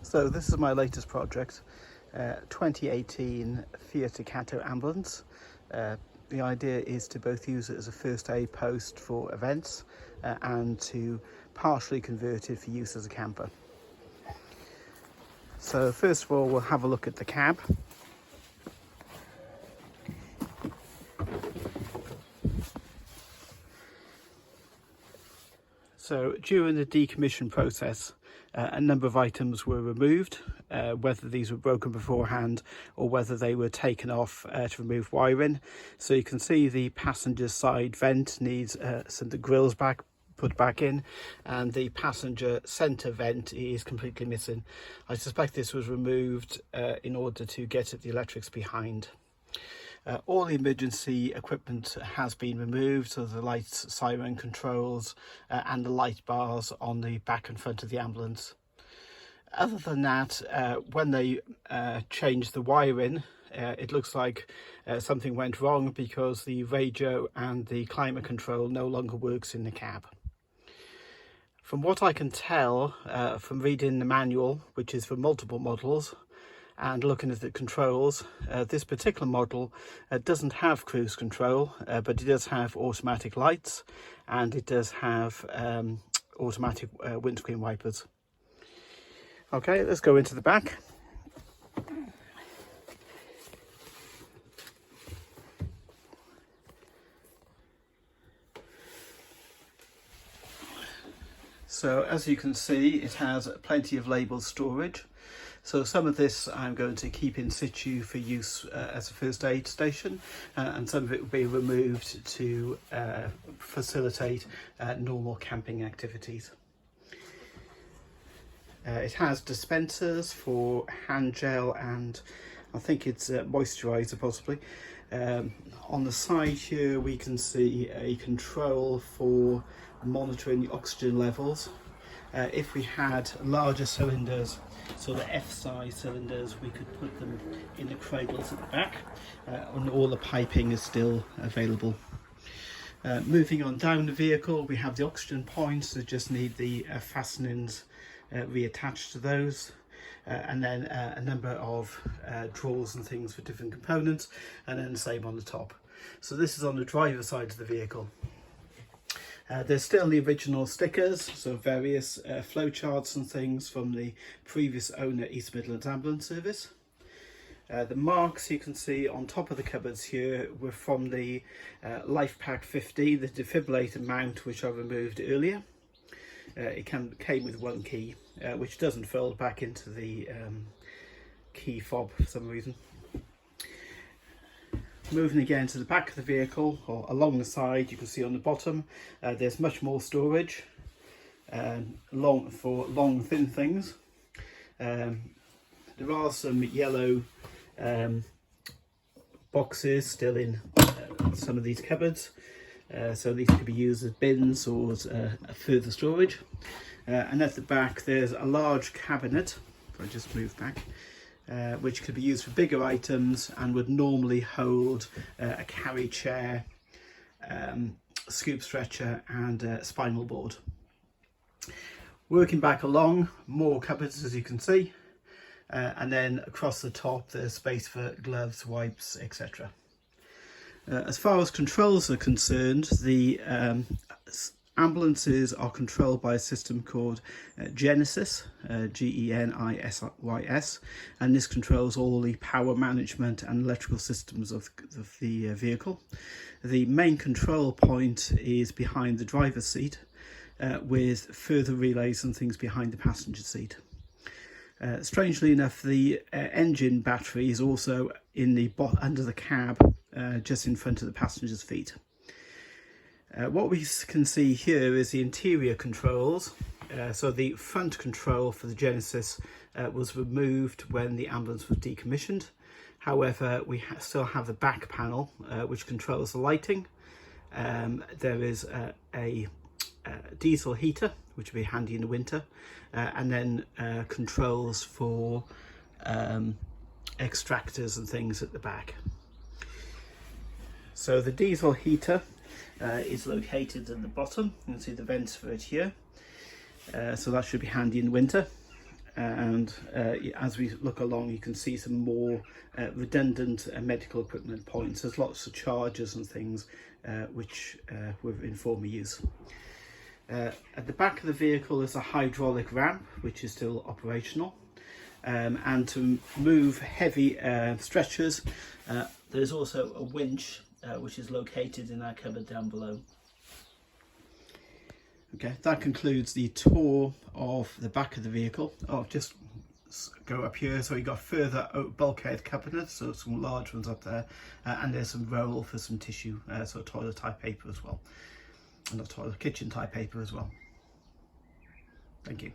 So this is my latest project, 2018 Fiat Ducato ambulance. The idea is to both use it as a first aid post for events and to partially convert it for use as a camper. So first of all, we'll have a look at the cab. So during the decommission process, a number of items were removed, whether these were broken beforehand or whether they were taken off to remove wiring. So you can see the passenger side vent needs some of the grills put back in, and the passenger centre vent is completely missing. I suspect this was removed in order to get at the electrics behind. All the emergency equipment has been removed, so the lights, siren controls and the light bars on the back and front of the ambulance. Other than that, when they changed the wiring, it looks like something went wrong because the radio and the climate control no longer works in the cab. From what I can tell from reading the manual, which is for multiple models, and looking at the controls, this particular model doesn't have cruise control, but it does have automatic lights and it does have automatic windscreen wipers. Okay, let's go into the back. So as you can see, it has plenty of labelled storage. So some of this I'm going to keep in situ for use as a first aid station, and some of it will be removed to facilitate normal camping activities. It has dispensers for hand gel and I think it's moisturiser possibly. On the side here we can see a control for monitoring the oxygen levels. If we had larger cylinders, so the F-size cylinders, we could put them in the cradles at the back, and all the piping is still available. Moving on down the vehicle, we have the oxygen points that just need the fastenings reattached to those, and then a number of drawers and things for different components, and then the same on the top. So this is on the driver's side of the vehicle. There's still the original stickers, so various flow charts and things from the previous owner, East Midlands Ambulance Service. The marks you can see on top of the cupboards here were from the Life Pack 15, the defibrillator mount, which I removed earlier. It came with one key, which doesn't fold back into the key fob for some reason. Moving again to the back of the vehicle, or along the side, you can see on the bottom there's much more storage for long thin things. There are some yellow boxes still in some of these cupboards, so these could be used as bins or as further storage. And at the back there's a large cabinet, if I just move back, which could be used for bigger items and would normally hold a carry chair, scoop stretcher and spinal board. Working back along, more cupboards as you can see, and then across the top there's space for gloves, wipes, etc. As far as controls are concerned, the ambulances are controlled by a system called Genesis, Genisys, and this controls all the power management and electrical systems of the vehicle. The main control point is behind the driver's seat, with further relays and things behind the passenger seat. Strangely enough, the engine battery is also in the under the cab, just in front of the passenger's feet. What we can see here is the interior controls. So the front control for the Genesis was removed when the ambulance was decommissioned. However, we still have the back panel which controls the lighting. There is a diesel heater, which will be handy in the winter, and then controls for extractors and things at the back. So the diesel heater is located at the bottom. You can see the vents for it here, so that should be handy in winter. and as we look along you can see some more redundant medical equipment points. There's lots of chargers and things which were in former use. At the back of the vehicle is a hydraulic ramp which is still operational, and to move heavy stretchers there's also a winch which is located in our cupboard down below. Okay, that concludes the tour of the back of the vehicle. I'll just go up here. So you've got further bulkhead cabinets, so some large ones up there, and there's some roll for some tissue, so toilet type paper as well, and not toilet, kitchen type paper as well. Thank you.